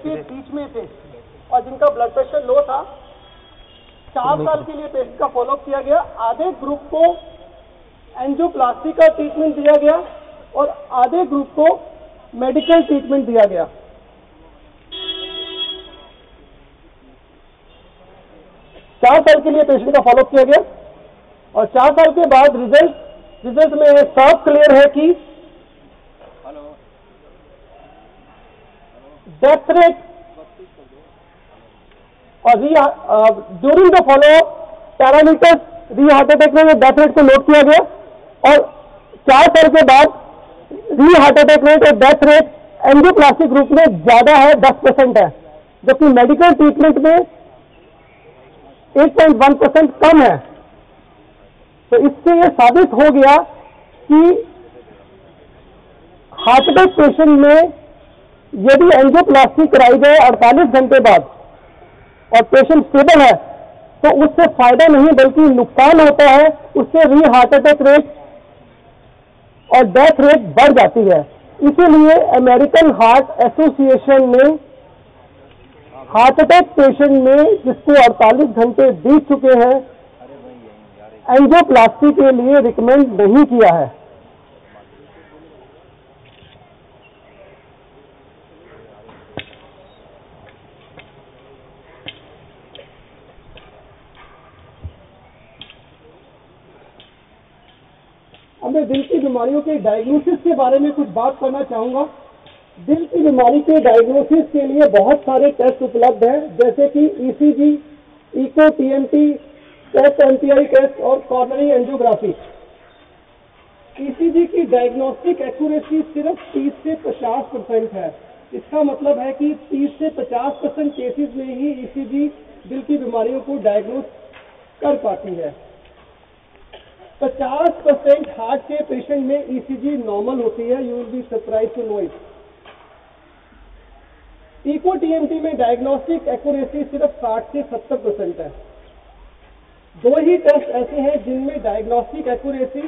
के बीच में थे और जिनका ब्लड प्रेशर लो था। 4 साल के लिए पेशेंट का फॉलोअप किया गया। आधे ग्रुप को एंजियोप्लास्टी का ट्रीटमेंट दिया गया और आधे ग्रुप को मेडिकल ट्रीटमेंट दिया गया। चार साल के लिए पेशेंट का फॉलोअप किया गया और 4 साल के बाद रिजल्ट में साफ क्लियर है कि डेथ रेट और ड्यूरिंग द फॉलोअप पैरामीटर्स री हार्ट अटैक में डेथ रेट को नोट किया गया और 4 साल के बाद री हार्ट अटैक रेट और डेथ रेट एंजियोप्लास्टी ग्रुप में ज्यादा है, 10% है, जबकि मेडिकल ट्रीटमेंट में 8.1% कम है। तो इससे यह साबित हो गया कि हार्ट अटैक पेशेंट में यदि एंजियोप्लास्टी कराई जाए 48 घंटे बाद और पेशेंट स्टेबल है तो उससे फायदा नहीं बल्कि नुकसान होता है। उससे री हार्ट अटैक रेट और डेथ रेट बढ़ जाती है। इसीलिए अमेरिकन हार्ट एसोसिएशन ने हार्ट अटैक पेशेंट में जिसको 48 घंटे बीत चुके हैं एंजियोप्लास्टी के लिए रिकमेंड नहीं किया है। अब मैं दिल की बीमारियों के डायग्नोसिस के बारे में कुछ बात करना चाहूंगा। दिल की बीमारी के डायग्नोसिस के लिए बहुत सारे टेस्ट उपलब्ध हैं, जैसे कि ECG, echo, TMT test, MPI test और कॉर्नरी एंजियोग्राफी। ईसीजी की डायग्नोस्टिक एक्यूरेसी सिर्फ 30 से 50% है। इसका मतलब है कि 30 से 50% केसेस में ही ईसीजी दिल की बीमारियों को डायग्नोस कर पाती है। 50% हार्ट के पेशेंट में ईसीजी नॉर्मल होती है। You will be surprise to know it. Echo TMT में डायग्नोस्टिक एक्यूरेसी सिर्फ 60 से 70% है। 2 ही टेस्ट ऐसे हैं जिनमें डायग्नोस्टिक एक्यूरेसी